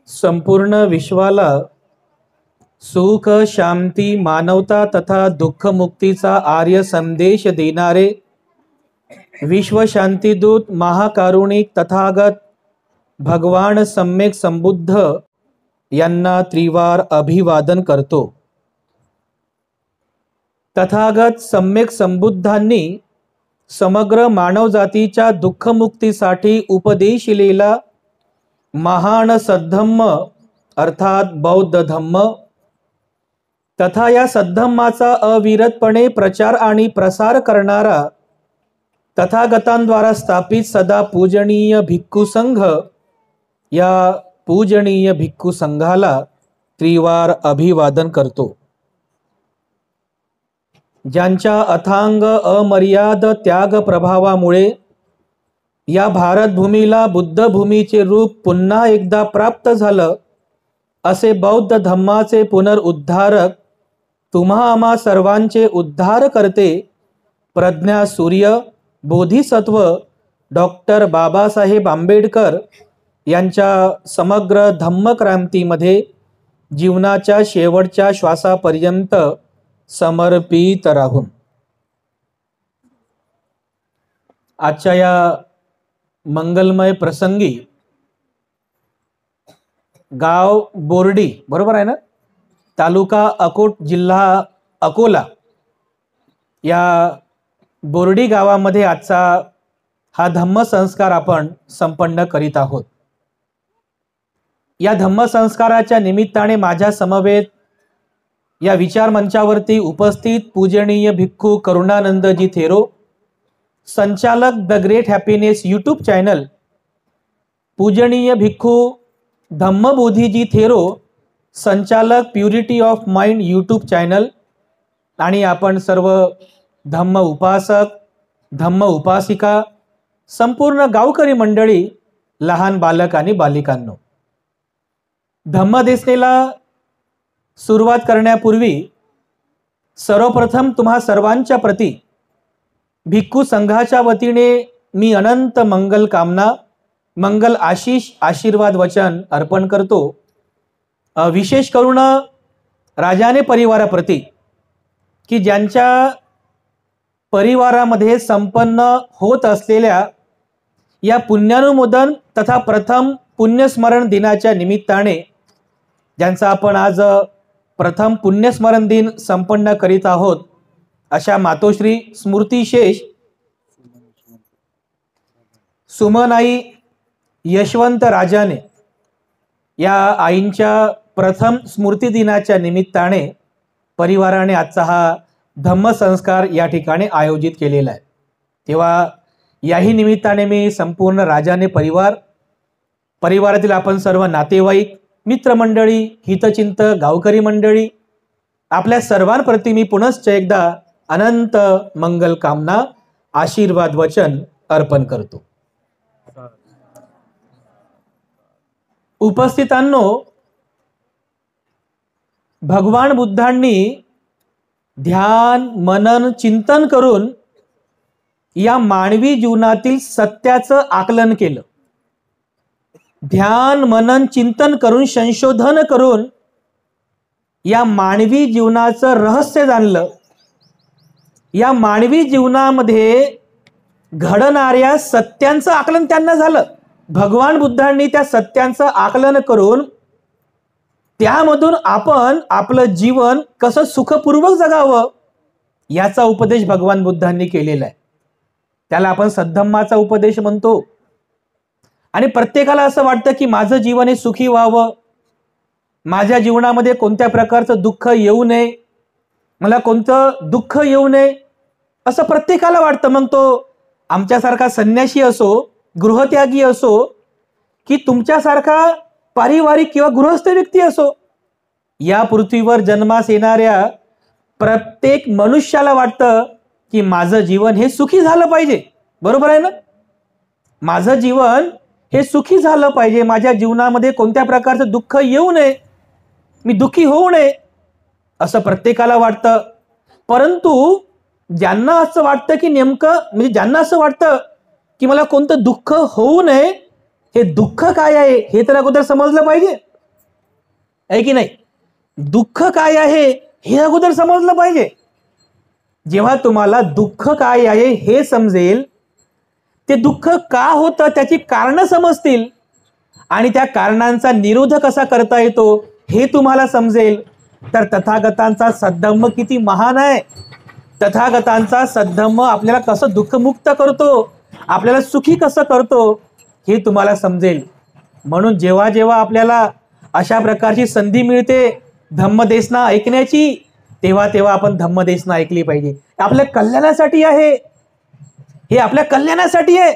संपूर्ण विश्वाला सुख, शांती, मानवता तथा दुःख मुक्तीचा आर्य संदेश देणारे विश्व शांतिदूत महाकारुणिक तथागत भगवान सम्यक संबुद्ध यांना त्रिवार अभिवादन करतो। तथागत सम्यक संबुद्धांनी समग्र मानवजातीच्या दुःखमुक्तीसाठी उपदेशिलेला महान सद्धम्म अर्थात बौद्ध धम्म तथा या सद्धम्माचा अविरतपणे प्रचार आणि प्रसार करणारा तथागतांद्वारा स्थापित सदा पूजनीय भिक्खू संघ, या पूजनीय भिक्खू संघाला त्रिवार अभिवादन करतो। ज्यांच्या अथांग अमर्याद त्याग प्रभावामुळे या भारतभूमीला बुद्धभूमीचे रूप पुन्हा एकदा प्राप्त झालं, असे बौद्ध धम्माचे पुनरुद्धारक, तुम्हा आम्हा सर्वांचे उद्धार करते प्रज्ञा सूर्य बोधिसत्व डॉक्टर बाबासाहेब आंबेडकर यांच्या समग्र धम्मक्रांतीमध्ये जीवनाच्या शेवटच्या श्वासापर्यंत समर्पित राहून। आजच्या या मंगलमय प्रसंगी गाव बोर्डी, बरोबर आहे ना, तालुका अकोट, जिल्हा अकोला, या बोर्डी गावामध्ये आजचा हा धम्मसंस्कार आपण संपन्न करीत आहोत। या धम्मसंस्काराच्या निमित्ताने माझ्या समवेत या विचार मंचावरती उपस्थित पूजनीय भिक्खू करुणानंदजी थेरो, संचालक the great happiness YouTube channel, पूजनीय भिक्खू धम्मबोधीजी थेरो, संचालक purity of mind YouTube channel, आणि आपण सर्व धम्म उपासक, धम्म उपासिका, संपूर्ण गावकरी मंडळी, लहान बालक आणि बालिकांनो, धम्मदेसनेला सुरुवात करण्यापूर्वी सर्वप्रथम तुम्हा सर्वांच्या प्रती भिक्खू संघाच्या वतीने मी अनंत मंगल कामना, मंगल आशीष, आशीर्वाद वचन अर्पण करतो। विशेष करून राजाने परिवाराप्रती, की ज्यांच्या परिवारामध्ये संपन्न होत असलेल्या या पुण्यानुमोदन तथा प्रथम पुण्यस्मरण दिनाच्या निमित्ताने, ज्यांचा आपण आज प्रथम पुण्यस्मरण दिन संपन्न करीत आहोत, अशा मातोश्री स्मृतिशेष सुमनाई यशवंत राजाने या आईंच्या प्रथम स्मृती दिनाच्या निमित्ताने परिवाराने आजचा हा धम्मसंस्कार या ठिकाणी आयोजित केलेला आहे। तेव्हा याही निमित्ताने मी संपूर्ण राजाने परिवारातील आपण सर्व नातेवाईक, मित्रमंडळी, हितचिंतक, गावकरी मंडळी, आपल्या सर्वांप्रती मी पुनश्च एकदा अनंत मंगल कामना, आशीर्वाद वचन अर्पण करतो। उपस्थितांनो, भगवान बुद्धांनी ध्यान, मनन, चिंतन करून या मानवी जीवनातील सत्याचं आकलन केलं। ध्यान, मनन, चिंतन करून, संशोधन करून या मानवी जीवनाचं रहस्य जाणलं। या मानवी जीवनामध्ये घडणाऱ्या सत्यांचं आकलन त्यांना झालं। भगवान बुद्धांनी त्या सत्यांचं आकलन करून त्यामधून आपण आपलं जीवन कसं सुखपूर्वक जगावं याचा उपदेश भगवान बुद्धांनी केलेला आहे। त्याला आपण सद्धम्माचा उपदेश म्हणतो। आणि प्रत्येकाला असं वाटतं की माझं जीवन हे सुखी व्हावं, माझ्या जीवनामध्ये कोणत्या प्रकारचं दुःख येऊ नये, मला कोणतं दुःख येऊ नये, असं प्रत्येकाला वाटतं। मग तो आमच्यासारखा संन्यासी असो, गृहत्यागी असो, की तुमच्यासारखा पारिवारिक किंवा गृहस्थ व्यक्ती असो, या पृथ्वीवर जन्मास येणाऱ्या प्रत्येक मनुष्याला वाटतं की माझं जीवन हे सुखी झालं पाहिजे, बरोबर आहे ना? माझं जीवन हे सुखी झालं पाहिजे, माझ्या जीवनामध्ये कोणत्या प्रकारचं दुःख येऊ नये, मी दुःखी होऊ नये, असं प्रत्येकाला वाटतं। परंतु ज्यांना असं वाटतं की नेमकं, म्हणजे ज्यांना असं वाटतं की मला कोणतं दुःख होऊ नये, हे दुःख काय आहे हे तर अगोदर समजलं पाहिजे। आहे की नाही? दुःख काय आहे हे अगोदर समजलं पाहिजे. जेव्हा तुम्हाला दुःख काय आहे हे समजेल, ते दुःख का होतं त्याची कारणं समजतील आणि त्या कारणांचा निरोध कसा करता येतो हे तुम्हाला समजेल, तर तथागतांचा सद्धम्म किती महान आहे. तथागतांचा सद्धम्म आपल्याला कसं दुःखमुक्त करतो, आपल्याला सुखी कसं करतो हे तुम्हाला समजेल. म्हणून जेव्हा जेव्हा आपल्याला अशा प्रकारची संधी मिळते धम्मदेशना ऐकण्याची, तेव्हा तेव्हा आपण धम्मदेशना ऐकली पाहिजे. आपल्या कल्याणासाठी आहे, हे आपल्या कल्याणासाठी आहे.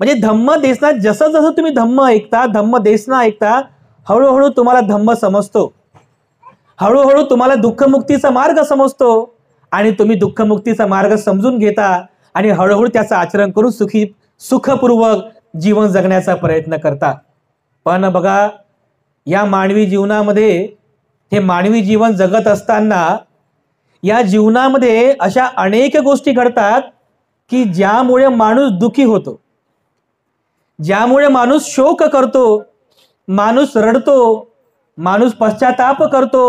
म्हणजे धम्मदेशना जसं जसं तुम्ही धम्म ऐकता, धम्मदेशना ऐकता, हळूहळू तुम्हाला धम्म समजतो, हळूहळू तुम्हाला दुःखमुक्तीचा मार्ग समजतो आणि तुम्ही दुःखमुक्तीचा मार्ग समजून घेता आणि हळूहळू त्याचं आचरण करून सुखपूर्वक जीवन जगण्याचा प्रयत्न करता. पण बघा, या मानवी जीवनामध्ये, हे मानवी जीवन जगत असताना या जीवनामध्ये अशा अनेक गोष्टी घडतात की ज्यामुळे माणूस दुखी होतो, ज्यामुळे माणूस शोक करतो, माणूस रडतो, माणूस पश्चाताप करतो,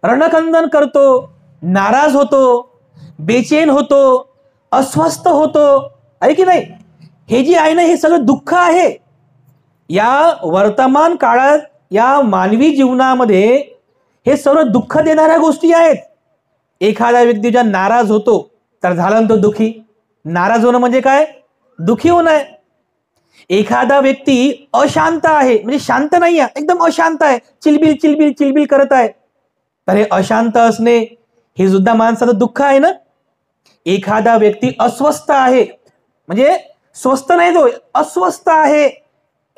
रणकंदन करतो, नाराज होतो, बेचैन होतो, अस्वस्थ होतो, आहे की नाही? हे जे आहे ना, हे सगळं दुःख आहे. या वर्तमान काळात या मानवी जीवनामध्ये हे सर्व दुःख देणाऱ्या गोष्टी आहेत. एखादा व्यक्ती जेव्हा नाराज होतो तर झाला तो दुःखी. नाराज होणं म्हणजे काय? दुःखी होणं आहे. एखादा व्यक्ती अशांत आहे, म्हणजे शांत नाही आहे, एकदम अशांत आहे, चिलबिल चिलबिल चिलबिल करत आहे, तर हे अशांत असणे हे सुद्धा माणसाचं दुःख आहे ना. एखादा व्यक्ती अस्वस्थ आहे, म्हणजे स्वस्थ नाही, तो अस्वस्थ आहे,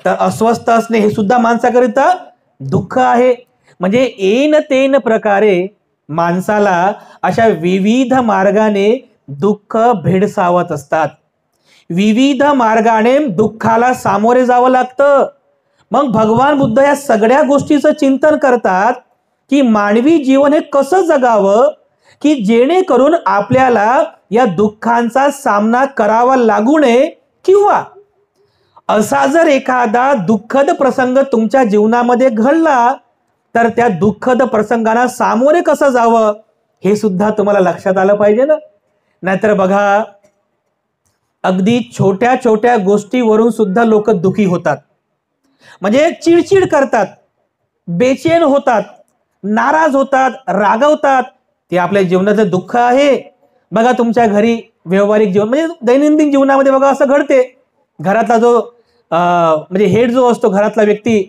तर अस्वस्थ असणे हे सुद्धा माणसाकरिता दुःख आहे. म्हणजे येन तेन प्रकारे माणसाला अशा विविध मार्गाने दुःख भेडसावत असतात. विविध मार्गाने दुःखाला सामोरे जावं लागतं. मग भगवान बुद्ध या सगळ्या गोष्टीचं चिंतन करतात की मानवी जीवन हे कसं जगावं की जेणेकरून आपल्याला या दुःखांचा सामना करावा लागू नये, किंवा असा जर एखादा दुःखद प्रसंग तुमच्या जीवनामध्ये घडला तर त्या दुःखद प्रसंगाला सामोरे कसं जावं हे सुद्धा तुम्हाला लक्षात आलं पाहिजे ना. नाहीतर बघा, अगदी छोट्या छोट्या गोष्टीवरून सुद्धा लोक दुखी होतात, म्हणजे चिडचिड करतात, बेचैन होतात, नाराज होतात, रागवतात. ते आपल्या जीवनाचं दुःख आहे. बघा, तुमच्या घरी व्यावहारिक जीवन म्हणजे दैनंदिन जीवनामध्ये बघा असं घडते. घरातला जो म्हणजे हेड जो असतो, घरातला व्यक्ती,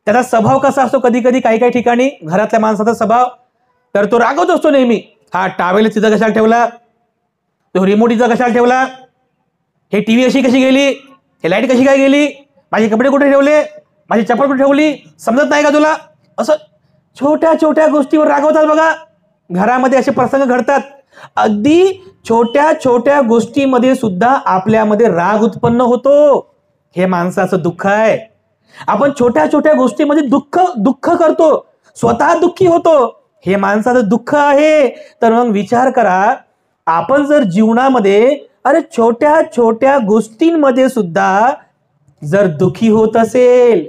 त्याचा स्वभाव कसा असतो, कधी कधी काही काही ठिकाणी घरातल्या माणसाचा स्वभाव, तर तो रागवत असतो नेहमी. हा टावेल तिथं कशाला ठेवला, तो रिमोट इथं कशाला ठेवला, हे टीव्ही अशी कशी गेली, हे लाईट कशी काय गेली, माझे कपडे कुठे ठेवले, माझी चप्पल कुठे ठेवली, समजत नाही का तुला? असं छोट्या छोट्या गोष्टीवर रागवतात. बघा, घरामध्ये असे प्रसंग घडतात. अगदी छोट्या छोट्या गोष्टीमध्ये सुद्धा आपल्यामध्ये राग उत्पन्न होतो. हे माणसाचं दुःख आहे. आपण छोट्या छोट्या गोष्टीमध्ये दुःख करतो, स्वतः दुःखी होतो. हे माणसाचं दुःख आहे. तर मग विचार करा, आपण जर जीवनामध्ये अरे छोट्या छोट्या गोष्टींमध्ये सुद्धा जर दुःखी होत असेल,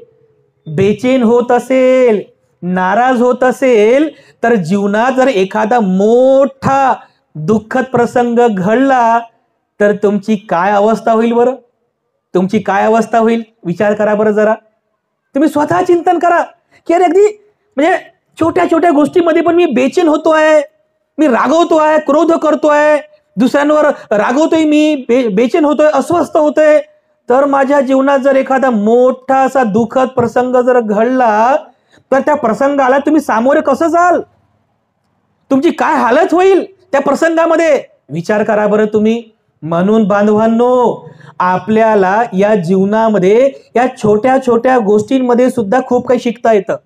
बेचैन होत असेल, नाराज होत असेल, तर जीवनात जर एखादा मोठा दुःखद प्रसंग घडला तर तुमची काय अवस्था होईल बरं? तुमची काय अवस्था होईल विचार करा बरं जरा. तुम्ही स्वतः चिंतन करा की अरे अगदी म्हणजे छोट्या छोट्या गोष्टीमध्ये पण मी बेचैन होतोय, मी रागवतोय, क्रोध करतोय, दुसऱ्यांवर रागवतोय, मी बेचैन होतोय, अस्वस्थ होतोय. तर माझ्या जीवनात जर एखादा मोठा असा दुःखद प्रसंग जर घडला तर त्या प्रसंगाला तुम्ही सामोरे कसं जाल? तुमची काय हालत होईल त्या प्रसंगामध्ये विचार करा बरं तुम्ही. म्हणून बांधवांनो, आपल्याला या जीवनामध्ये या छोट्या छोट्या गोष्टींमध्ये सुद्धा खूप काही शिकता येतं.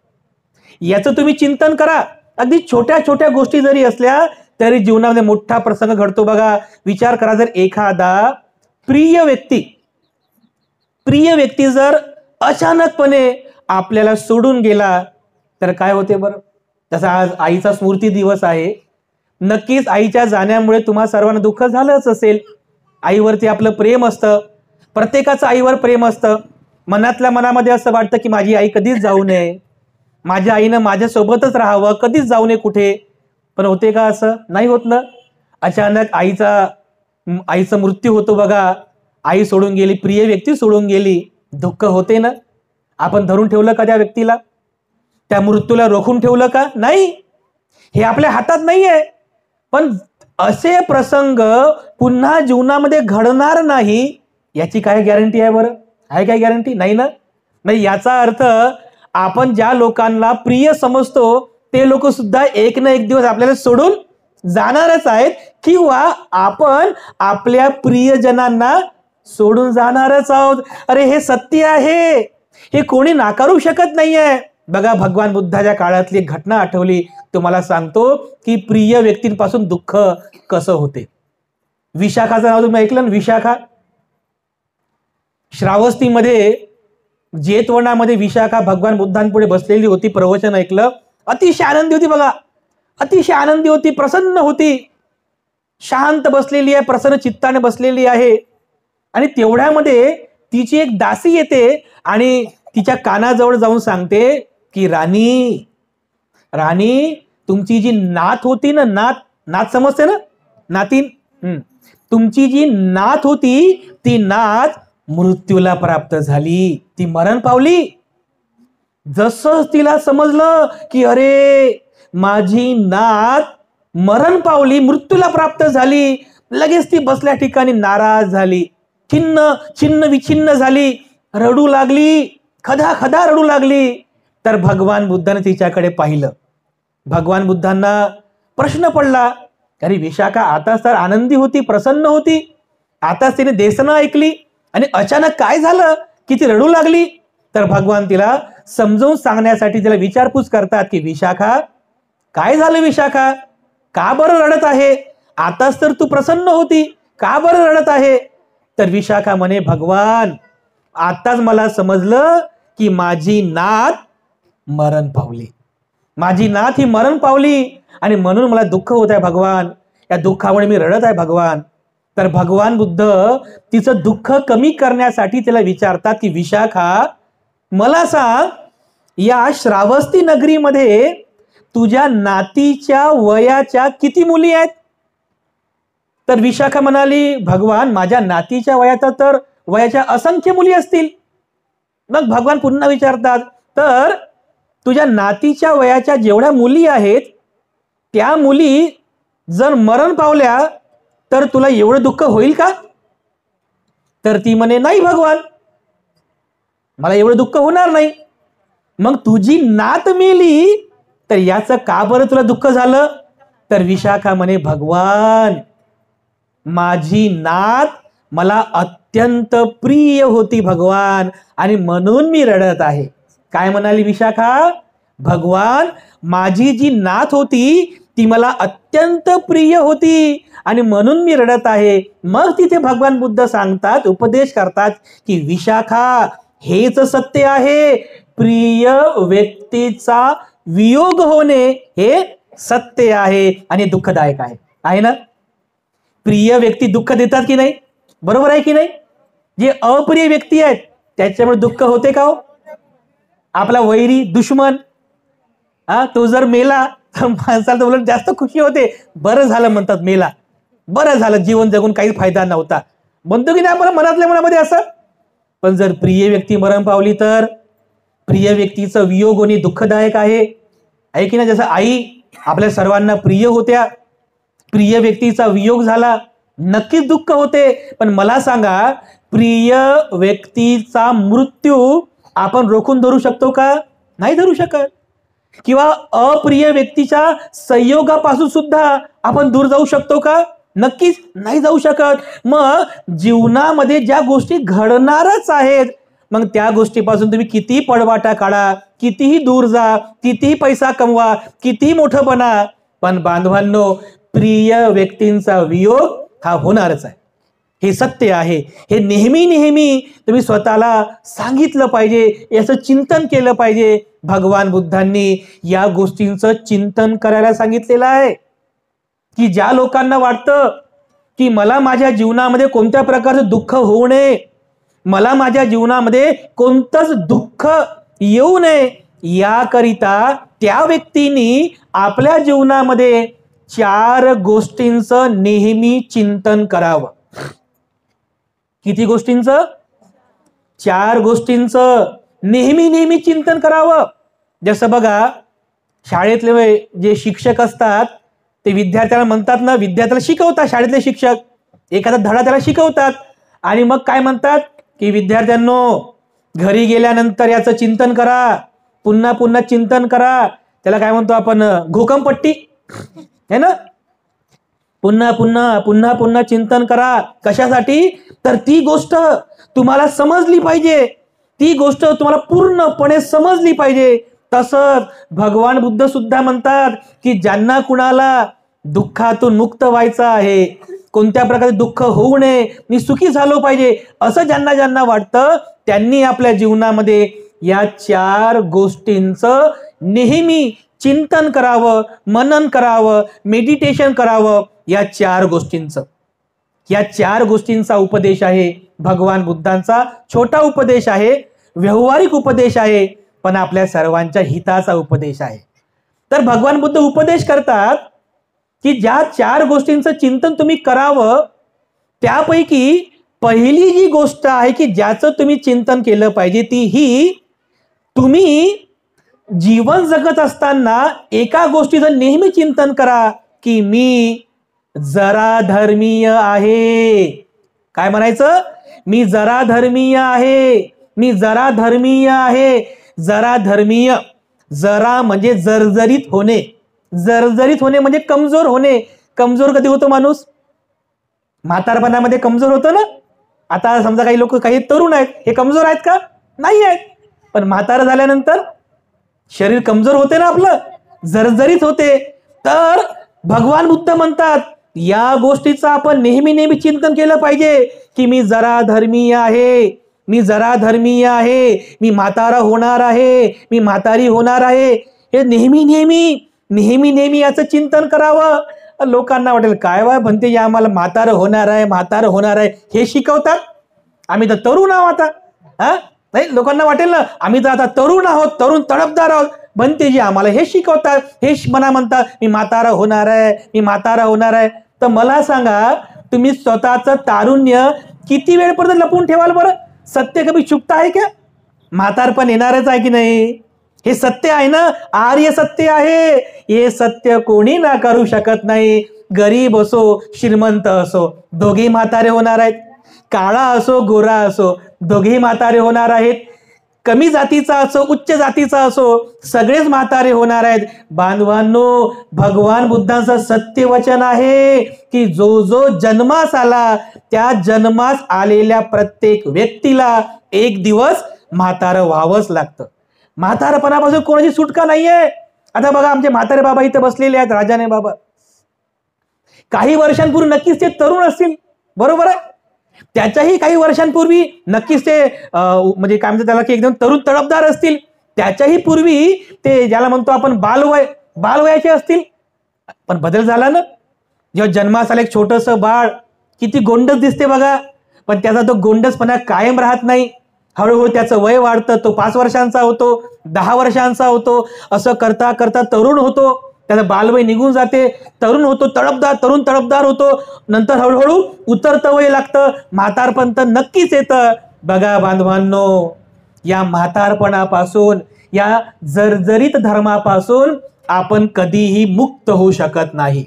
याचं तुम्ही चिंतन करा. अगदी छोट्या छोट्या गोष्टी जरी असल्या तरी जीवनामध्ये मोठा प्रसंग घडतो. बघा, विचार करा, जर एखादा प्रिय व्यक्ती जर अचानकपणे आपल्याला सोडून गेला तर काय होते बरं? तसा आज आईचा स्मृती दिवस आहे. नक्कीच आईच्या जाण्यामुळे तुम्हा सर्वांना दुःख झालंच असेल. आईवरती आपलं प्रेम असतं, प्रत्येकाचं आईवर प्रेम असतं. मनातल्या मनामध्ये असं वाटतं की माझी आई कधीच जाऊ नये, माझ्या आईनं माझ्यासोबतच राहावं, कधीच जाऊ नये कुठे. पण होते का असं? नाही होत ना. अचानक आईचा मृत्यू होतो बघा. आई सोडून गेली, प्रिय व्यक्ती सोडून गेली, दुःख होते ना. आपण धरून ठेवलं का त्या व्यक्तीला? त्या मृत्यूला रोखून ठेवलं का? नाही. हे आपल्या हातात नाहीये. पण असे प्रसंग पुन्हा जीवनामध्ये घडणार नाही याची काय गॅरंटी आहे बरं? आहे काय गॅरंटी? नाही ना. नाही, याचा अर्थ आपण ज्या लोकांना प्रिय समजतो ते लोक सुद्धा एक ना एक दिवस आपल्याला सोडून जाणारच आहेत, किंवा आपण आपल्या प्रियजनांना सोडून जाणारच आहोत. अरे हे सत्य आहे, हे कोणी नाकारू शकत नाहीये. बघा, भगवान बुद्धाच्या काळातली एक घटना आठवली, तुम्हाला सांगतो की प्रिय व्यक्तींपासून दुःख कसं होते. विशाखाचं नाव तुम्ही ऐकलं ना? विशाखा. श्रावस्तीमध्ये जेतवनामध्ये विशाखा भगवान बुद्धांपुढे बसलेली होती, प्रवचन ऐकलं. अतिशय आनंदी होती बघा, अतिशय आनंदी होती, प्रसन्न होती, शांत बसलेली आहे, प्रसन्न चित्ताने बसलेली आहे. आणि तेवढ्यामध्ये तिची एक दासी येते आणि तिच्या कानाजवळ जाऊन सांगते की राणी, राणी, तुमची जी नात होती ना, नात समजते ना, नातीन, तुमची जी नात होती ती नात मृत्यूला प्राप्त झाली, ती मरण पावली. जसं तिला समजलं की अरे माझी नात मरण पावली, मृत्यूला प्राप्त झाली, लगेच ती बसल्या ठिकाणी नाराज झाली, छिन्न विछिन्न झाली, रडू लागली, खदा खदा रडू लागली. तर भगवान बुद्धाने तिच्याकडे पाहिलं. भगवान बुद्धांना प्रश्न पडला, अरे विशाखा आताच तर आनंदी होती, प्रसन्न होती, आताच तिने देसना ऐकली आणि अचानक काय झालं की ती रडू लागली. तर भगवान तिला समजावून सांगण्यासाठी तिला विचारपूस करतात की विशाखा, काय झालं विशाखा, का बरं रडत आहे? आताच तर तू प्रसन्न होती, का बरं रडत आहे? तर विशाखा म्हणे, भगवान, आताच मला समजलं की माझी नात मरण पावली, माझी नात ही मरण पावली आणि म्हणून मला दुःख होत आहे भगवान, या दुःखामुळे मी रडत आहे भगवान. तर भगवान बुद्ध तिचं दुःख कमी करण्यासाठी तिला विचारतात की विशाखा, मला सांग, या श्रावस्ती नगरीमध्ये तुझ्या नातीच्या वयाच्या किती मुली आहेत? तर विशाखा म्हणाली, भगवान, माझ्या नातीच्या वयाच्या असंख्य मुली असतील. मग भगवान पुन्हा विचारतात, तर तुझ्या नातीच्या वयाच्या जेवढ्या मुली आहेत त्या मुली जर मरण पावल्या तर तुला एवढं दुःख होईल का? तर ती म्हणे, नाही भगवान, मला एवढं दुःख होणार नाही. मग तुझी नात मेली तर याचं का बरं तुला दुःख झालं? तर विशाखा म्हणे, भगवान, माझी नात मला अत्यंत प्रिय होती भगवान आणि म्हणून मी रडत आहे. काय म्हणाली विशाखा? भगवान, माझी जी नात होती ती मला अत्यंत प्रिय होती आणि म्हणून मी रडत आहे. मग तिथे भगवान बुद्ध सांगतात, उपदेश करतात की विशाखा, हेच सत्य आहे, प्रिय व्यक्तीचा वियोग होणे हे सत्य आहे आणि दुःखदायक आहे ना. प्रिय व्यक्ती दुःख देतात की नाही? बरोबर आहे की नाही? जे अप्रिय व्यक्ती आहेत त्याच्यामुळे दुःख होते का हो? आपला वैरी, दुश्मन, तो जर मेला तर माणसाला उलट जास्त खुशी होते. बरं झालं म्हणतात, मेला, बरं झालं, जीवन जगून काही फायदा नव्हता, म्हणतो की नाही आपण मनातल्या मनामध्ये असं. पण जर प्रिय व्यक्ती मरण पावली तर प्रिय व्यक्तीचं वियोग होणे दुःखदायक आहे की नाही? जसं आई आपल्या सर्वांना प्रिय होत्या, प्रिय व्यक्तीचा वियोग झाला, नक्कीच दुःख होते. पण मला सांगा, प्रिय व्यक्तीचा मृत्यू आपण रोखून धरू शकतो का? नाही धरू शकत. किंवा अप्रिय व्यक्तीच्या संयोगापासून सुद्धा आपण दूर जाऊ शकतो का? नक्कीच नाही जाऊ शकत. मग जीवनामध्ये ज्या गोष्टी घडणारच आहेत, मग त्या गोष्टीपासून तुम्ही कितीही पळवाटा काढा, कितीही दूर जा, कितीही पैसा कमवा, कितीही मोठं बना, पण बांधवांनो, प्रिय व्यक्तींचा वियोग हा होणारच आहे. हे सत्य आहे. हे नेहमी नेहमी तुम्ही स्वतःला सांगितलं पाहिजे, याचं चिंतन केलं पाहिजे. भगवान बुद्धांनी या गोष्टींचं चिंतन करायला सांगितलेलं आहे की ज्या लोकांना वाटतं की मला माझ्या जीवनामध्ये कोणत्या प्रकारचं दुःख होऊ नये, मला माझ्या जीवनामध्ये कोणतंच दुःख येऊ नये, याकरिता त्या व्यक्तीने आपल्या जीवनामध्ये 4 गोष्टींचं नेहमी चिंतन करावं. किती गोष्टींचं? 4 गोष्टींचं नेहमी चिंतन करावं. जसं बघा, शाळेतले जे शिक्षक असतात ते विद्यार्थ्याला म्हणतात ना, विद्यार्थ्याला शिकवतात. शाळेतले शिक्षक एखादा धडा त्याला शिकवतात आणि मग काय म्हणतात की विद्यार्थ्यांनो, घरी गेल्यानंतर याचं चिंतन करा, पुन्हा चिंतन करा. त्याला काय म्हणतो आपण? घोकमपट्टी है ना. पुन्हा चिंतन करा. कशासाठी? तर ती गोष्ट तुम्हाला समजली पाहिजे, ती गोष्ट तुम्हाला पूर्णपणे समजली पाहिजे. तसंच भगवान बुद्ध सुद्धा म्हणतात की ज्यांना कुणाला दुःखातून मुक्त व्हायचं आहे, कोणत्या प्रकारे दुःख होऊ नये, मी सुखी झालो पाहिजे, असं ज्यांना वाटतं त्यांनी आपल्या जीवनामध्ये या 4 गोष्टींचं नेहमी चिंतन करावं, मनन करावं, मेडिटेशन करावं. या 4 गोष्टींचं, या 4 गोष्टींचा उपदेश आहे भगवान बुद्धांचा. छोटा उपदेश आहे, व्यवहारिक उपदेश आहे, पण आपल्या सर्वांच्या हिताचा उपदेश आहे. तर भगवान बुद्ध उपदेश करतात की ज्या 4 गोष्टींचं चिंतन तुम्ही करावं, त्यापैकी पहिली जी गोष्ट आहे की ज्याचं तुम्ही चिंतन केलं पाहिजे, ती ही, तुम्ही जीवन जगत असताना एका गोष्टीचं नेहमी चिंतन करा की मी जरा धर्मीय आहे. काय म्हणायचं? मी जरा धर्मीय आहे, मी जरा धर्मीय आहे. जरा धर्मीय, जरा म्हणजे जर्जरित होणे, जर्जरित होणे म्हणजे कमजोर होणे. कमजोर कधी होतो माणूस? म्हातारपणामध्ये कमजोर होतो ना. आता समजा काही लोक, काही तरुण आहेत, हे कमजोर आहेत का? नाही आहेत. पण म्हातार झाल्यानंतर शरीर कमजोर होते ना, आपलं जर्जरित होते. तर भगवान बुद्ध म्हणतात या गोष्टीचं आपण नेहमी चिंतन केलं पाहिजे की मी जरा धर्मीय आहे, मी जरा धर्मीय आहे, मी म्हातारा होणार आहे, मी म्हातारी होणार आहे. हे नेहमी याचं चिंतन करावं. लोकांना वाटेल काय वा म्हणते, या आम्हाला म्हातारं होणार आहे हे शिकवतात. आम्ही तर तरुण आहोत आता. नाही, लोकांना वाटेल ना आम्ही तर आता तरुण आहोत, तरुण तडफदार आहोत. बनते जी आम्हाला हे शिकवतात, हे म्हणतात मी म्हातारा होणार आहे. तर मला सांगा, तुम्ही स्वतःचं तारुण्य किती वेळपर्यंत लपून ठेवाल बरं? सत्य कधी चुकता आहे का? म्हातारपण येणारच आहे की नाही? हे सत्य आहे ना, आर्य सत्य आहे. हे सत्य कोणी ना करू शकत नाही. गरीब असो, श्रीमंत असो, दोघे म्हातारे होणार आहेत. काळा असो, गोरा असो, दोघे म्हातारे होणार आहेत. कमी जातीचा असो, उच्च जातीचा असो, सगळेच म्हातारे होणार आहेत. बांधवांनो, भगवान बुद्धांचं सत्य वचन आहे की जो जन्मास आला, त्या जन्मास आलेल्या प्रत्येक व्यक्तीला एक दिवस म्हातारं व्हावंच लागतं. म्हातारपणापासून कोणाची सुटका नाहीये. आता बघा, आमचे म्हातारे बाबा इथे बसलेले आहेत, राजाने बाबा. काही वर्षांपूर्वी नक्कीच ते तरुण असतील, बरोबर आहे. त्याच्याही काही वर्षांपूर्वी नक्कीच ते म्हणजे काय म्हणतात त्याला की एकदम तरुण तडफदार असतील. त्याच्याही पूर्वी ते ज्याला म्हणतो आपण बालवयाचे असतील. पण बदल झाला ना. जेव्हा जन्मास आलं एक छोटंसं बाळ, किती गोंडस दिसते बघा, पण त्याचा तो गोंडसपणा कायम राहत नाही. हळूहळू त्याचं वय वाढतं. तो 5 वर्षांचा होतो, 10 वर्षांचा होतो. असं करता करता तरुण होतो. त्याचं बालवय निघून जाते, तरुण होतो, तरुण तडफदार होतो. नंतर हळूहळू उतरतं वय लागतं, म्हातारपण तर नक्कीच येतं. बघा बांधवांनो, या म्हातारपणापासून, या जर्जरित धर्मापासून आपण कधीही मुक्त होऊ शकत नाही,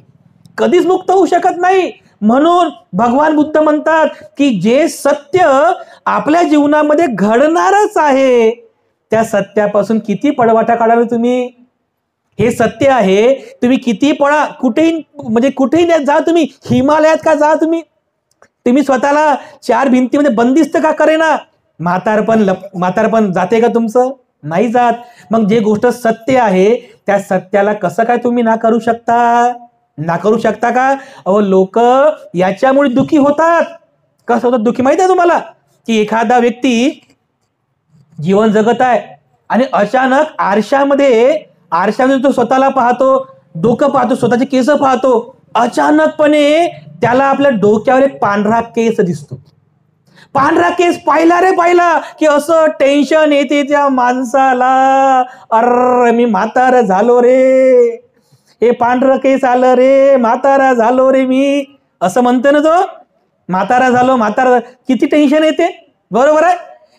कधीच मुक्त होऊ शकत नाही. म्हणून भगवान बुद्ध म्हणतात की जे सत्य आपल्या जीवनामध्ये घडणारच आहे, त्या सत्यापासून किती पळवाटा काढाल तुम्ही. हे सत्य आहे, तुम्ही किती पळा, कुठेही जा, तुम्ही हिमालयात का जा, तुम्ही स्वतःला 4 भिंतीमध्ये बंदिस्त का करेना. म्हातारपण जाते का तुमचं? नाही जात. मग जे गोष्ट सत्य आहे त्या सत्याला कसं काय तुम्ही ना करू शकता का? अहो, लोक याच्यामुळे दुखी होतात. कसं होतं दुखी माहिती आहे तुम्हाला? की एखादा व्यक्ती जीवन जगत आहे आणि अचानक आरशामध्ये तो स्वतःला पाहतो, डोकं पाहतो, स्वतःचे केस पाहतो. अचानकपणे त्याला आपल्या डोक्यावर एक पांढरा केस दिसतो. पांढरा केस पाहिला रे पाहिला की असं टेन्शन येते त्या माणसाला, अरे मी म्हातारा झालो रे, हे पांढरं केस आलं रे, म्हातारा झालो रे मी, असं म्हणतो ना तो. म्हातारा झालो, म्हातारा, किती टेन्शन येते, बरोबर आहे.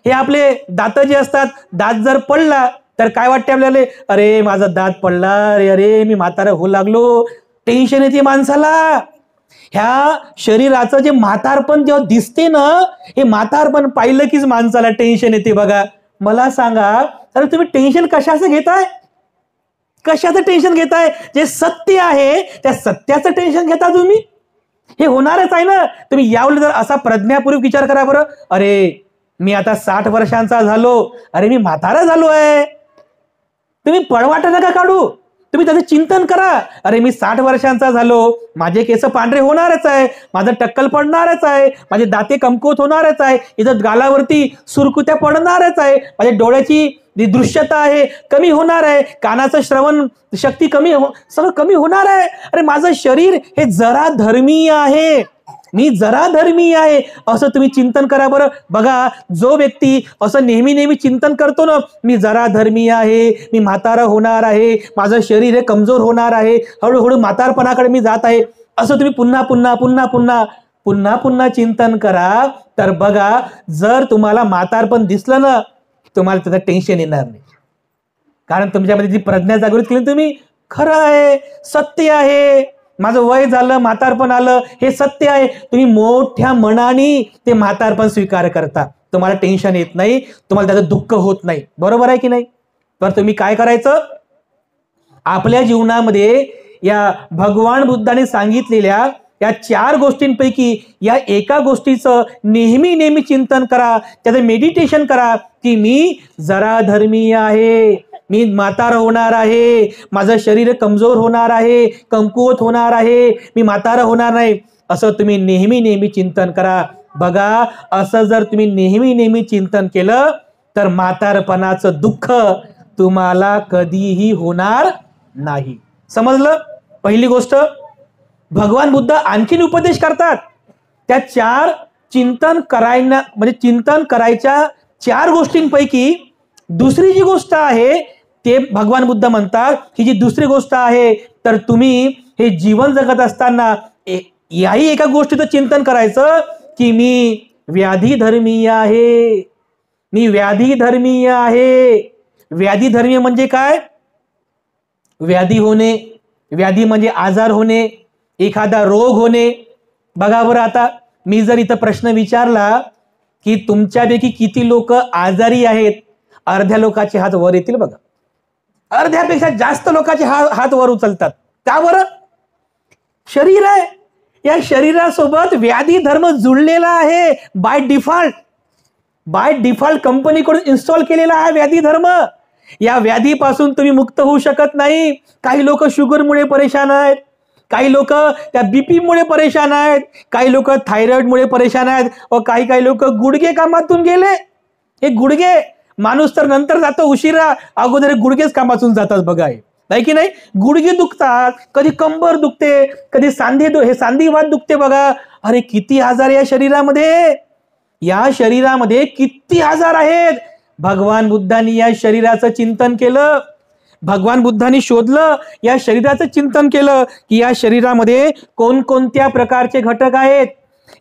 हे आपले दात जे असतात, दात जर पडला तर काय वाटते आपल्याला, अरे माझा दात पडला रे, अरे मी म्हातारा होऊ लागलो, टेन्शन येते माणसाला. ह्या शरीराचं जे म्हातारपण जेव्हा दिसते ना, हे म्हातारपण पाहिलं कीच माणसाला टेन्शन येते. बघा, मला सांगा, अरे तुम्ही टेन्शन कशाचं घेताय, कशाचं टेन्शन घेताय? जे सत्य आहे त्या सत्याचं टेन्शन घेता तुम्ही, हे होणारच आहे ना. तुम्ही यावेळी जर असा प्रज्ञापूर्वक विचार करा बरं, अरे मी आता 60 वर्षांचा झालो, अरे मी म्हातारा झालो आहे. तुम्ही पळवाट नका काढू, तुम्ही त्याचं चिंतन करा. अरे मी 60 वर्षांचा झालो, माझे केस पांढरे होणारच आहे, माझं टक्कल पडणारच आहे, माझे दाते कमकुवत होणारच आहे, इथं गालावरती सुरकुत्या पडणारच आहे, माझ्या डोळ्याची जी दृश्यता आहे कमी होणार आहे, कानाचं श्रवण शक्ती सगळं कमी होणार आहे. अरे माझं शरीर हे जरा धर्मीय आहे, मी जरा धर्मीय आहे, असं तुम्ही चिंतन करा बरं. बघा, जो व्यक्ती असं नेहमी नेहमी चिंतन करतो ना, मी जरा धर्मीय आहे, मी म्हातारा होणार आहे, माझं शरीर हे कमजोर होणार आहे, हळूहळू म्हातारपणाकडे मी जात आहे, असं तुम्ही पुन्हा पुन्हा पुन्हा पुन्हा पुन्हा पुन्हा चिंतन करा, तर बघा, जर तुम्हाला म्हातारपण दिसलं ना, तुम्हाला त्याचं टेन्शन येणार नाही. कारण तुमच्यामध्ये जी प्रज्ञा जागृत केली तुम्ही, खरं आहे, सत्य आहे, माझं वय झालं, म्हातारपण आलं, हे सत्य आहे. तुम्ही मोठ्या मनाने ते म्हातारपण स्वीकार करता, तुम्हाला टेन्शन येत नाही, तुम्हाला त्याचं दुःख होत नाही, बरोबर आहे की नाही. तर तुम्ही काय करायचं, आपल्या जीवनामध्ये या भगवान बुद्धाने सांगितलेल्या या 4 गोष्टींपैकी या एका गोष्टीचं नेहमी नेहमी चिंतन करा, त्याचं मेडिटेशन करा की मी जरा धर्मीय आहे, मी म्हातारा होणार आहे, माझं शरीर कमजोर होणार आहे, कमकुवत होणार आहे, मी म्हातारा होणार नाही, असं तुम्ही नेहमी नेहमी चिंतन करा. बघा, असं जर तुम्ही नेहमी नेहमी चिंतन केलं तर म्हातारपणाचं दुःख तुम्हाला कधीही होणार नाही. समजलं? पहिली गोष्ट. भगवान बुद्ध आणखीन उपदेश करतात, त्या 4 चिंतन करायच्या 4 गोष्टींपैकी दुसरी जी गोष्ट आहे ते भगवान बुद्ध म्हणतात, ही जी दुसरी गोष्ट आहे, तर तुम्ही हे जीवन जगत असताना याही एका गोष्टीचं चिंतन करायचं की मी व्याधी धर्मीय आहे, मी व्याधी धर्मीय आहे. व्याधी धर्मीय म्हणजे काय? व्याधी होणे, व्याधी म्हणजे आजार होणे, एखादा रोग होणे. बघा बरं, आता मी जर इथं प्रश्न विचारला की तुमच्यापैकी किती लोक आजारी आहेत, अर्ध्या लोकांचे हात वर येतील. बघा, अर्ध्यापेक्षा जास्त लोकांचे हात वर उचलतात. का बरं? शरीर आहे, या शरीरासोबत व्याधी धर्म जुळलेला आहे. बाय डिफॉल्ट कंपनीकडून इन्स्टॉल केलेला आहे व्याधी धर्म. या व्याधीपासून तुम्ही मुक्त होऊ शकत नाही. काही लोक शुगरमुळे परेशान आहेत, काही लोक त्या बीपी मुळे परेशान आहेत, काही लोक थायरॉइड मुळे परेशान आहेत, व काही लोक गुडघे कामातून गेले. हे गुडघे, माणूस तर नंतर जातो उशिरा, अगोदर गुडघेच कामातून जातात. बघा, नाही की नाही, गुडघे दुखतात, कधी कंबर दुखते, कधी सांधीवात दुखते. बघा, अरे किती आजार या शरीरामध्ये, या शरीरामध्ये किती आजार आहेत. भगवान बुद्धांनी या शरीराचं चिंतन केलं, भगवान बुद्धांनी शोधलं, या शरीराचं चिंतन केलं की या शरीरामध्ये कोणकोणत्या प्रकारचे घटक आहेत,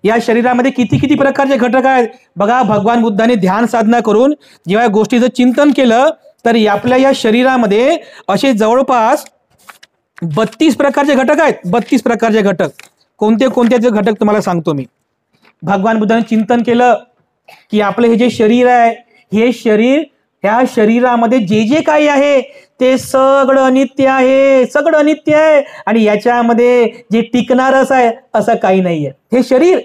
या शरीरामध्ये किती किती प्रकारचे घटक आहेत. बघा, भगवान बुद्धांनी ध्यान साधना करून जेव्हा गोष्टीचं चिंतन केलं तर आपल्या या शरीरामध्ये असे जवळपास 32 प्रकारचे घटक आहेत. 32 प्रकारचे घटक. कोणते कोणते घटक तुम्हाला सांगतो मी. भगवान बुद्धांनी चिंतन केलं की आपलं हे जे शरीर आहे, हे शरीर, ह्या शरीरामध्ये जे जे काही आहे ते सगळं अनित्य आहे, सगळं अनित्य आहे, आणि याच्यामध्ये जे टिकणारच आहे असं काही नाहीये. हे शरीर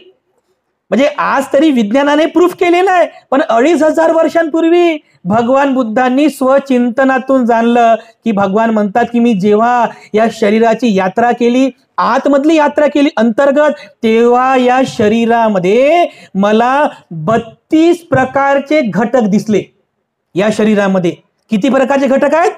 म्हणजे आज तरी विज्ञानाने प्रूफ केलेलं आहे, पण 2500 वर्षांपूर्वी भगवान बुद्धांनी स्वचिंतनातून जाणलं की भगवान म्हणतात की मी जेव्हा या शरीराची यात्रा केली, आतमधली यात्रा केली अंतर्गत, तेव्हा या शरीरामध्ये मला 32 प्रकारचे घटक दिसले. या शरीरामध्ये किती प्रकारचे घटक आहेत?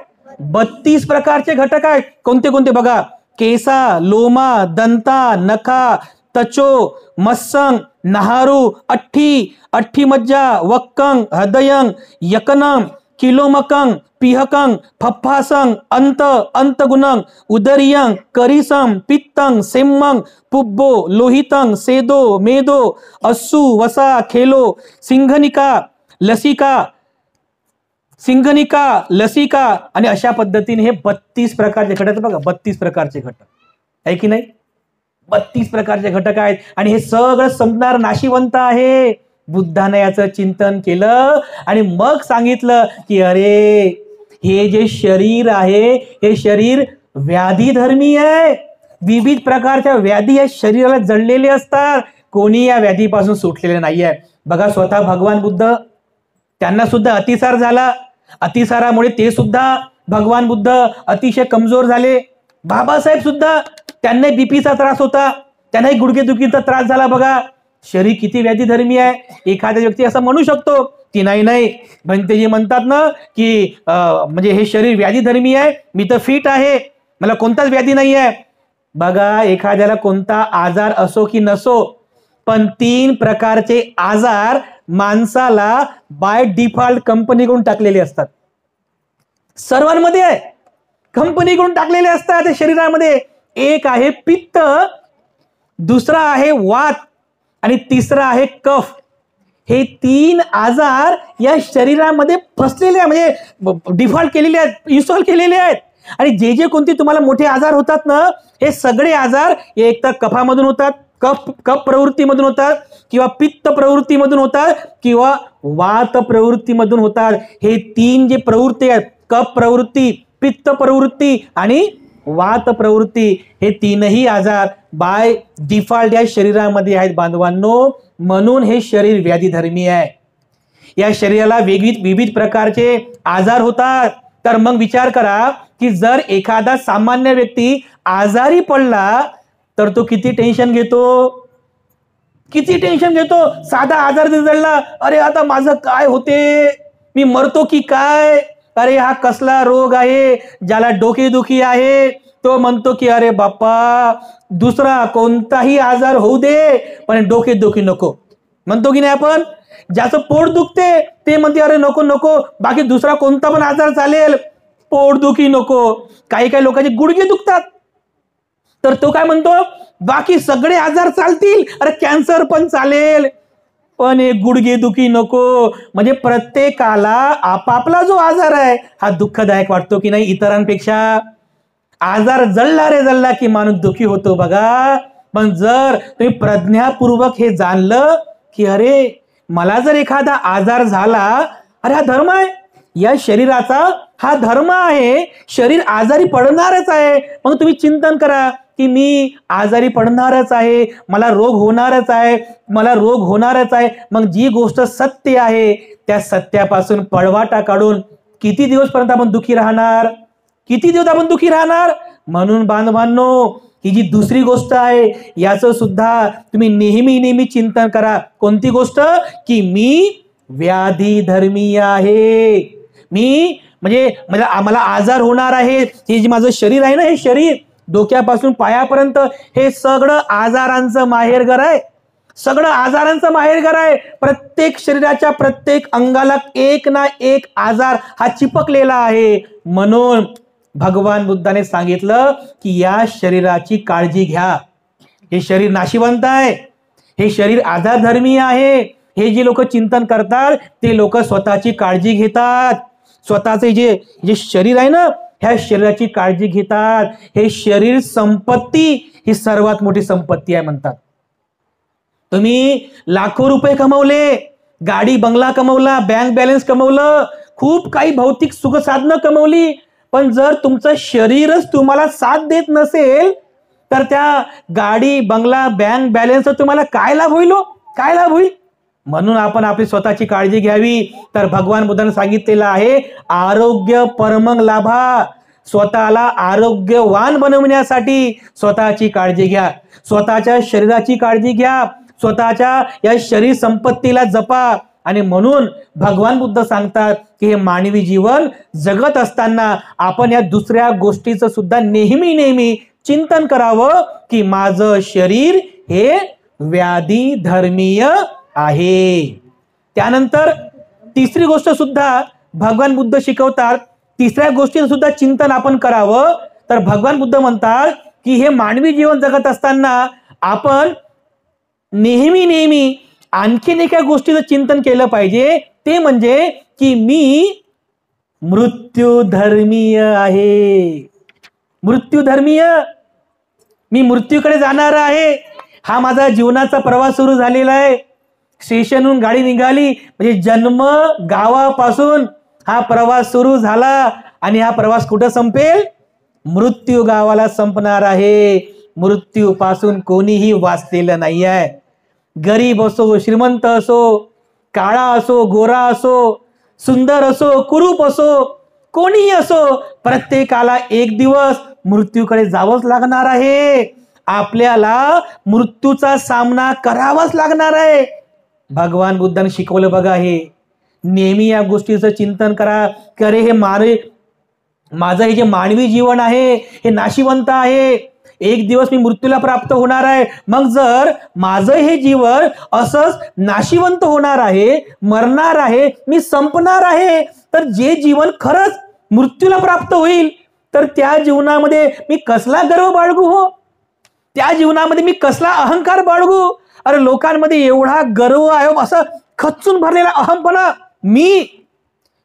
32 प्रकारचे घटक आहेत. कोणते कोणते? बघा, केसा, लोमा, दंता, नखा, तचो, मत्संग, नहारू, अठ्ठी, अठ्ठी मज्जा, वक्कंग, हृदयंग, यकनंग, किलोमकंग, पिहकंग, फफ्फासंग, अंत, अंतगुणंग, उदरियंग, करिसंग, पित्तंग, सेम्मंग, पुब्बो, लोहितंग, सेदो, मेदो, अस्सू, वसा, खेलो, सिंघनिका, लसिका आणि अशा पद्धतीने हे 32 प्रकारचे घटक आहेत बघा. 32 प्रकारचे घटक आहे की नाही? 32 प्रकारचे घटक आहेत आणि हे सगळं संपणार नाशिवंत आहे. बुद्धाने याचं चिंतन केलं आणि मग सांगितलं की अरे हे जे शरीर आहे हे शरीर व्याधीधर्मी आहे. विविध प्रकारच्या व्याधी या शरीराला जडलेले असतात. कोणी या व्याधीपासून सुटलेले नाहीये. बघा स्वतः भगवान बुद्ध, त्यांना सुद्धा अतिसार झाला. अतिसारामुळे ते सुद्धा भगवान बुद्ध अतिशय कमजोर झाले. बाबासाहेब सुद्धा, त्यांना बीपीचा त्रास होता, त्यांनाही गुडघेदुखीचा त्रास झाला. बघा शरीर किती व्याधीधर्मी आहे. एखाद्या व्यक्ती असं म्हणू शकतो की नाही भंतेजी म्हणतात ना की म्हणजे हे शरीर व्याधीधर्मी आहे, मी तर फिट आहे, मला कोणताच व्याधी नाही आहे. बघा एखाद्याला कोणता आजार असो की नसो, पण 3 प्रकारचे आजार माणसाला बाय डिफॉल्ट कंपनीकडून टाकलेले असतात. सर्वांमध्ये आहे, कंपनीकडून टाकलेले असतात शरीरामध्ये. एक आहे पित्त, दुसरा आहे वात आणि तिसरा आहे कफ. हे 3 आजार या शरीरामध्ये फसलेले आहे, म्हणजे डिफॉल्ट केलेले आहेत, इन्स्टॉल केलेले आहेत. आणि जे जे कोणते तुम्हाला मोठे आजार होतात ना, हे सगळे आजार एक तर कफामधून होतात, कफ प्रवृत्तीमधून होतात, किंवा पित्त प्रवृत्तीमधून होतात, किंवा वात प्रवृत्तीमधून होतात. हे 3 जे प्रवृत्ती आहेत, कफ प्रवृत्ती, पित्त प्रवृत्ती आणि वात प्रवृत्ती, हे 3ही आजार बाय डिफॉल्ट या शरीरामध्ये आहेत बांधवांनो. म्हणून हे शरीर व्याधीधर्मी आहे. या शरीराला विविध प्रकारचे आजार होतात. तर मग विचार करा की जर एखादा सामान्य व्यक्ती आजारी पडला तर तो किती टेन्शन घेतो, साधा आजार जडला, अरे आता माझं काय होते, मी मरतो की काय, अरे हा कसला रोग आहे. ज्याला डोकेदुखी आहे तो म्हणतो की अरे बाप्पा दुसरा कोणताही आजार होऊ दे पण डोकेदुखी नको, म्हणतो की नाही आपण. ज्याचं पोट दुखते ते म्हणते अरे नको बाकी दुसरा कोणता पण आजार चालेल, पोटदुखी नको. काही लोकांचे गुडघे दुखतात तर तो काय म्हणतो, बाकी सगळे आजार चालतील, अरे कॅन्सर पण चालेल पण एक गुडघेदुखी नको. म्हणजे प्रत्येकाला आपापला जो आजार आहे हा दुःखदायक वाटतो की नाही इतरांपेक्षा. आजार जळला की माणूस दुःखी होतो बघा. पण जर तुम्ही प्रज्ञापूर्वक हे जाणलं की अरे मला जर एखादा आजार झाला, अरे हा धर्म आहे, या शरीराचा हा धर्म आहे, शरीर आजारी पडणारच आहे. मग तुम्ही चिंतन करा की मी आजारी पडणारच आहे, मला रोग होणारच आहे. मग जी गोष्ट सत्य आहे त्या सत्यापासून पळवाटा काढून किती दिवसपर्यंत आपण दुःखी राहणार, म्हणून बांधवांनो ही जी दुसरी गोष्ट आहे याचं सुद्धा तुम्ही नेहमी चिंतन करा. कोणती गोष्ट, की मी व्याधी धर्मी आहे, मी म्हणजे मला आजार होणार आहे. हे जे माझं शरीर आहे ना, हे शरीर डोक्यापासून पायापर्यंत हे सगळं आजारांचं माहेरघर आहे. प्रत्येक शरीराच्या प्रत्येक अंगाला एक ना एक आजार हा चिपकलेला आहे. म्हणून भगवान बुद्धाने सांगितलं की या शरीराची काळजी घ्या. हे शरीर नाशिवंत आहे, हे शरीर आजारधर्मी आहे. हे जे लोक चिंतन करतात ते लोक स्वतःची काळजी घेतात. स्वतःचे जे शरीर आहे ना, ह्या शरीराची काळजी घेतात. हे शरीर संपत्ती ही सर्वात मोठी संपत्ती आहे म्हणतात. तुम्ही लाखो रुपये कमवले, गाडी बंगला कमवला, बँक बॅलन्स कमवलं, खूप काही भौतिक सुख साधनं कमवली, पण जर तुमचं शरीरच तुम्हाला साथ देत नसेल तर त्या गाडी बंगला बँक बॅलन्स तुम्हाला काय लाभ होईल. म्हणून आपण आपली स्वतःची काळजी घ्यावी. तर भगवान बुद्धाने सांगितलेलं आहे, आरोग्य परमं लाभा. स्वतःला आरोग्यवान बनवण्यासाठी स्वतःची काळजी घ्या, स्वतःच्या शरीराची काळजी घ्या, स्वतःच्या या शरीर संपत्तीला जपा. आणि म्हणून भगवान बुद्ध सांगतात की हे मानवी जीवन जगत असताना आपण या दुसऱ्या गोष्टीचं सुद्धा नेहमी चिंतन करावं की माझं शरीर हे व्याधी धर्मीय आहे. त्यानंतर तिसरी गोष्ट सुद्धा भगवान बुद्ध शिकवतात. तिसऱ्या गोष्टीचं सुद्धा चिंतन आपण करावं. तर भगवान बुद्ध म्हणतात की हे मानवी जीवन जगत असताना आपण नेहमी आणखीन एका गोष्टीचं चिंतन केलं पाहिजे. ते म्हणजे की मी मृत्यू धर्मीय आहे. मृत्यू धर्मीय, मी मृत्यूकडे जाणार आहे. हा माझा जीवनाचा प्रवास सुरू झालेला आहे. स्टेशनहून गाडी निघाली म्हणजे जन्म गावापासून हा प्रवास सुरू झाला आणि हा प्रवास कुठं संपेल? मृत्यू गावाला संपणार आहे. मृत्यूपासून कोणीही वाचलेलं नाही आहे. गरीब असो, श्रीमंत असो, काळा असो, गोरा असो, सुंदर असो, कुरूप असो, कोणीही असो, प्रत्येकाला एक दिवस मृत्यूकडे जावंच लागणार आहे. आपल्याला मृत्यूचा सामना करावाच लागणार आहे. भगवान बुद्धांनी शिकवलं बघा, हे नेहमी या गोष्टीचं चिंतन करा. अरे हे माझं हे जे मानवी जीवन आहे हे नाशिवंत आहे. एक दिवस मी मृत्यूला प्राप्त होणार आहे. मग जर माझं हे जीवन असंच नाशिवंत होणार आहे, मरणार आहे, मी संपणार आहे, तर जे जीवन खरंच मृत्यूला प्राप्त होईल तर त्या जीवनामध्ये मी कसला गर्व बाळगू? हो, त्या जीवनामध्ये मी कसला अहंकार बाळगू? अरे लोकांमध्ये एवढा गर्व आहे, असं खच्चून भरलेला अहमपणा. मी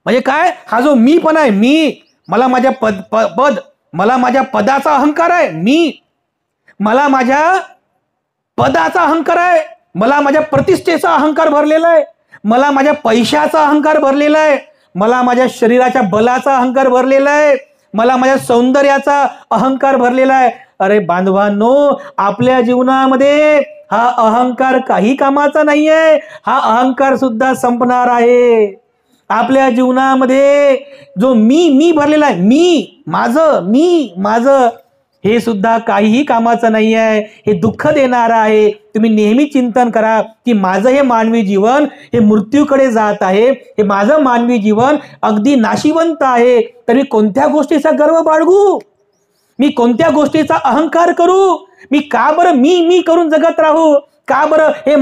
म्हणजे काय? हा जो मी पण आहे, मी, मला माझ्या मला माझ्या पदाचा अहंकार आहे. मला माझ्या पदाचा अहंकार आहे. मला माझ्या प्रतिष्ठेचा अहंकार भरलेला आहे. मला माझ्या पैशाचा अहंकार भरलेला आहे. मला माझ्या शरीराच्या बलाचा अहंकार भरलेला आहे. मला माझ्या सौंदर्याचा अहंकार भरलेला आहे. अरे बांधवांनो, आपल्या जीवनामध्ये हा अहंकार काही कामाचा नाहीये. हा अहंकार सुद्धा संपणार आहे. आपल्या जीवनामध्ये जो मी भरलेला आहे, मी माझं, हे सुद्धा काहीही कामाचं नाही आहे. हे दुःख देणारं आहे. तुम्ही नेहमी चिंतन करा की माझं हे मानवी जीवन हे मृत्यूकडे जात आहे. हे माझं मानवी जीवन अगदी नाशिवंत आहे. तर मी कोणत्या गोष्टीचा गर्व बाळगू? मी कोणत्या गोष्टीचा अहंकार करू? मी का बरं मी करून जगत राहू? का बरं हे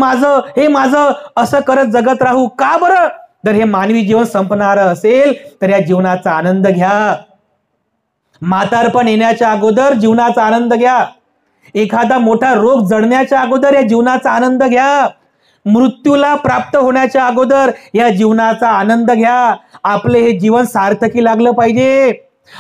माझं असं करत जगत राहू? का बरं? जर हे मानवी जीवन संपणारं असेल तर या जीवनाचा आनंद घ्या. म्हातारपण येण्याच्या अगोदर जीवनाचा आनंद घ्या. एखादा मोठा रोग जडण्याच्या अगोदर या जीवनाचा आनंद घ्या. मृत्यूला प्राप्त होण्याच्या अगोदर या जीवनाचा आनंद घ्या. आपले हे जीवन सार्थकी लागलं पाहिजे.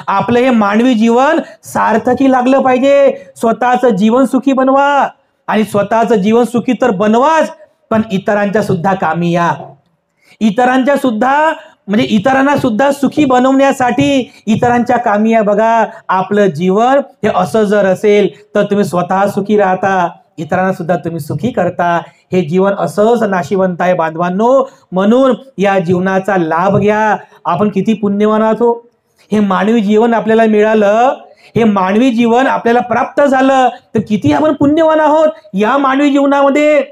आपलं हे मानवी जीवन सार्थकी लागलं पाहिजे. स्वतःचं जीवन सुखी बनवा आणि स्वतःचं जीवन सुखी तर बनवाच, पण इतरांच्या सुद्धा कामी या. इतरांच्या सुद्धा म्हणजे इतरांना सुद्धा सुखी बनवण्यासाठी इतरांच्या कामी या. बघा, आपलं जीवन हे असं जर असेल तर तुम्ही स्वतः सुखी राहता, इतरांना सुद्धा तुम्ही सुखी करता. हे जीवन असंच नाशिवंत आहे बांधवांनो. म्हणून या जीवनाचा लाभ घ्या. आपण किती पुण्यवान आहोत. हे मानवी जीवन आपल्याला मिळालं, हे मानवी जीवन आपल्याला प्राप्त झालं तर किती आपण पुण्यवान आहोत. या मानवी जीवनामध्ये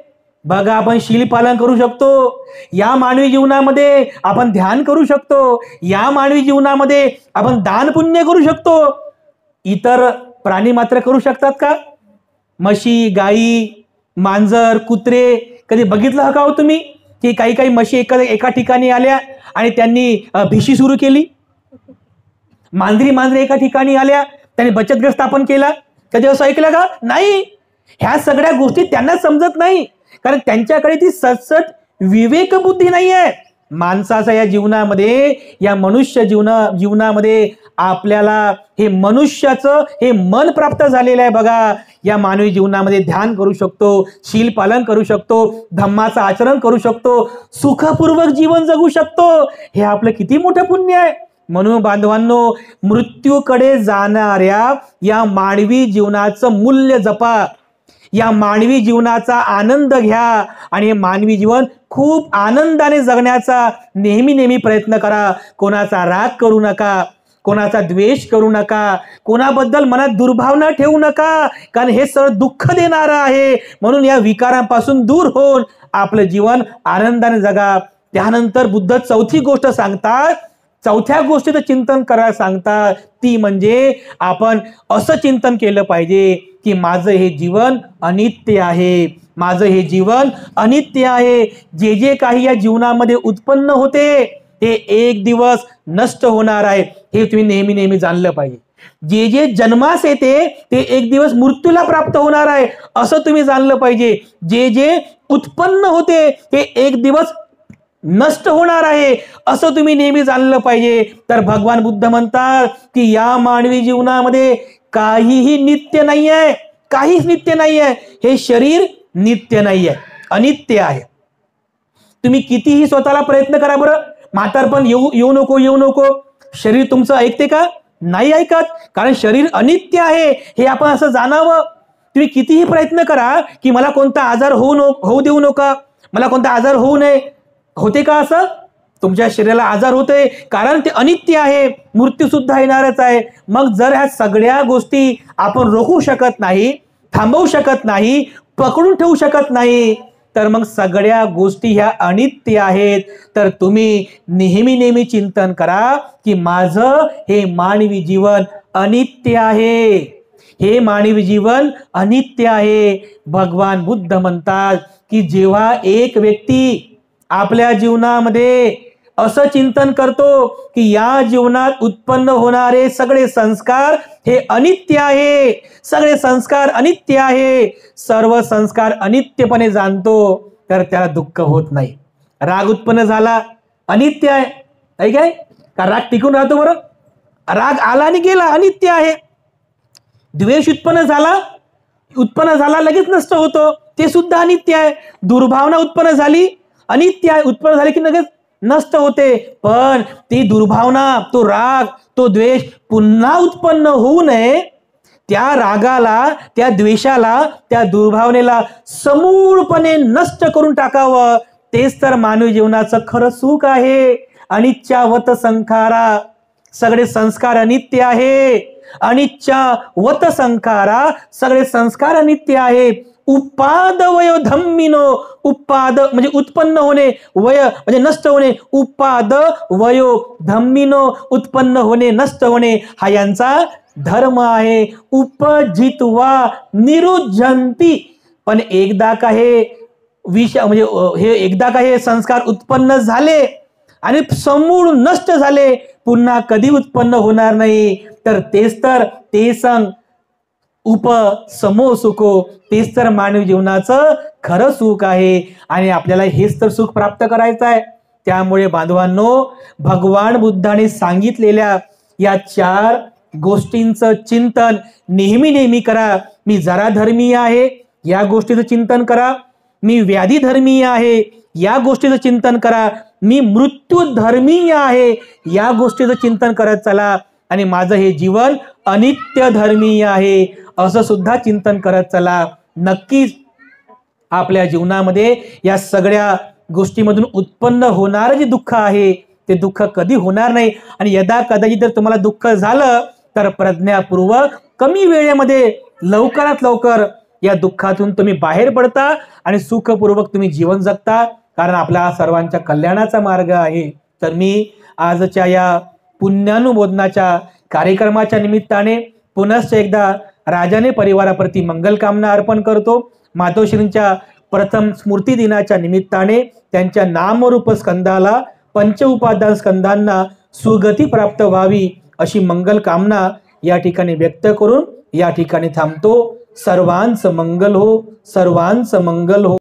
बघा, आपण शील पालन करू शकतो. या मानवी जीवनामध्ये आपण ध्यान करू शकतो. या मानवी जीवनामध्ये आपण दान पुण्य करू शकतो. इतर प्राणी मात्र करू शकतात का? म्हशी, गाई, मांजर, कुत्रे कधी बघितलं का हो तुम्ही की काही म्हशी एका ठिकाणी आल्या आणि त्यांनी भिशी सुरू केली? मांजरी एका ठिकाणी आल्या, त्यांनी बचत गट स्थापन केला. कधी असं ऐकलं का? नाही. ह्या सगळ्या गोष्टी त्यांना समजत नाही, कारण त्यांच्याकडे ती सचसट विवेक बुद्धी नाही आहे. माणसाच्या या जीवनामध्ये, या मनुष्य जीवनामध्ये आपल्याला हे मनुष्याचं हे मन प्राप्त झालेलं आहे. बघा, या मानवी जीवनामध्ये ध्यान करू शकतो, शील पालन करू शकतो, धम्माचं आचरण करू शकतो, सुखपूर्वक जीवन जगू शकतो. हे आपलं किती मोठं पुण्य आहे. म्हणून बांधवांनो, मृत्यूकडे जाणाऱ्या या मानवी जीवनाचं मूल्य जपा. या मानवी जीवनाचा आनंद घ्या आणि हे मानवी जीवन खूप आनंदाने जगण्याचा नेहमी प्रयत्न करा. कोणाचा राग करू नका, कोणाचा द्वेष करू नका, कोणाबद्दल मनात दुर्भावना ठेवू नका, कारण हे सगळं दुःख देणारं आहे. म्हणून या विकारांपासून दूर होऊन आपलं जीवन आनंदाने जगा. त्यानंतर बुद्ध चौथी गोष्ट सांगतात, चौथ्या गोष्टीचं चिंतन करायला सांगतात. ती म्हणजे आपण असं चिंतन केलं पाहिजे की माझं हे जीवन अनित्य आहे, माझं हे जीवन अनित्य आहे. जे जे काही या जीवनामध्ये उत्पन्न होते ते एक दिवस नष्ट होणार आहे, हे तुम्ही नेहमी नेहमी जाणलं पाहिजे. जे जे जन्मास येते ते एक दिवस मृत्यूला प्राप्त होणार आहे, असं तुम्ही जाणलं पाहिजे. जे जे उत्पन्न होते ते एक दिवस नष्ट होणार आहे, असं तुम्ही नेहमी जाणलं पाहिजे. तर भगवान बुद्ध म्हणतात की या मानवी जीवनामध्ये काहीही नित्य नाही आहे, काहीच नित्य नाही आहे. हे शरीर नित्य नाही आहे, अनित्य आहे. तुम्ही कितीही स्वतःला प्रयत्न करा बरं, म्हातारपण येऊ नको, शरीर तुमचं ऐकते का? नाही ऐकत, कारण शरीर अनित्य आहे हे आपण असं जाणावं. तुम्ही कितीही प्रयत्न करा की मला कोणता आजार होऊ देऊ नका, मला कोणता आजार होऊ नये, होते का असं? तुमच्या शरीराला आजार होते कारण ते अनित्य आहे, मृत्यू सुद्धा येणारच आहे. मग जर ह्या सगळ्या गोष्टी आपण रोखू शकत नाही, थांबवू शकत नाही, पकडून ठेवू शकत नाही, तर मग सगळ्या गोष्टी ह्या अनित्य आहेत. तर तुम्ही नेहमी नेहमी चिंतन करा की माझं हे मानवी जीवन अनित्य आहे, हे मानवी जीवन अनित्य आहे. भगवान बुद्ध म्हणतात की जेव्हा एक व्यक्ती आपल्या जीवनामध्ये असं चिंतन करतो की या जीवनात उत्पन्न होणारे सगळे संस्कार हे अनित्य आहे, सगळे संस्कार अनित्य आहे, सर्व संस्कार अनित्यपणे जाणतो, तर त्याला दुःख होत नाही. राग उत्पन्न झाला, अनित्य आहे काय? का राग टिकून राहतो बरं? राग आला आणि गेला, अनित्य आहे. द्वेष उत्पन्न झाला लगेच नष्ट होतो, ते सुद्धा अनित्य आहे. दुर्भावना उत्पन्न झाली, अनित्य आहे, उत्पन्न झाली की लगेच नष्ट होते. पण ती दुर्भावना, तो राग, तो द्वेष पुन्हा उत्पन्न होऊ नये, त्या रागाला, त्या द्वेषाला, त्या दुर्भावनेला समूळपणे नष्ट करून टाकावं. तेच तर मानवी जीवनाचं खरं सुख आहे. अनित्यावत संखारा, सगळे संस्कार अनित्य आहे. अनित्यावत संखारा, सगळे संस्कार अनित्य आहे. उपाद वयो धम्मिनो, उपाद म्हणजे उत्पन्न होणे, वय म्हणजे नष्ट होणे. उपाद वयो धम्मिनो, उत्पन्न होणे, नष्ट होणे, हा यांचा धर्म आहे. उपजित्वा निरुज्जन्ति, पण एकदा का हे एकदा का हे संस्कार उत्पन्न झाले आणि समूळ नष्ट झाले, पुन्हा कधी उत्पन्न होणार नाही. तर तेच तर ते संग समो सुखो, तेच तर मानवी जीवनाचं खरं सुख आहे. आणि आपल्याला हेच तर सुख प्राप्त करायचं आहे. त्यामुळे बांधवांनो, भगवान बुद्धाने सांगितलेल्या या 4 गोष्टींचं चिंतन नेहमी नेहमी करा. मी जरा धर्मीय आहे, या गोष्टीचं चिंतन करा. मी व्याधी धर्मीय आहे, या गोष्टीचं चिंतन करा. मी मृत्यू धर्मीय आहे, या गोष्टीचं चिंतन करत चला. आणि माझं हे जीवन अनित्य धर्मीय आहे, असं सुद्धा चिंतन करत चला. नक्कीच आपल्या जीवनामध्ये या सगळ्या गोष्टीमधून उत्पन्न होणारं जे दुःख आहे ते दुःख कधी होणार नाही. आणि यदा कदाचित जर तुम्हाला दुःख झालं तर प्रज्ञापूर्वक कमी वेळेमध्ये लवकरात लवकर या दुःखातून तुम्ही बाहेर पडता आणि सुखपूर्वक तुम्ही जीवन जगता, कारण आपला सर्वांच्या कल्याणाचा मार्ग आहे. तर मी आजच्या या पुण्यानुमोदनाच्या कार्यक्रमाच्या निमित्ताने पुनश्च एकदा राजाने परिवाराप्रती मंगलकामना अर्पण करतो. मातोश्रींच्या प्रथम स्मृती दिनाच्या निमित्ताने त्यांच्या नामरूप स्कंदाला, पंच उपादान स्कंदांना सुगती प्राप्त व्हावी अशी मंगलकामना या ठिकाणी व्यक्त करून या ठिकाणी थांबतो. सर्वांचं मंगल हो, सर्वांचं मंगल हो.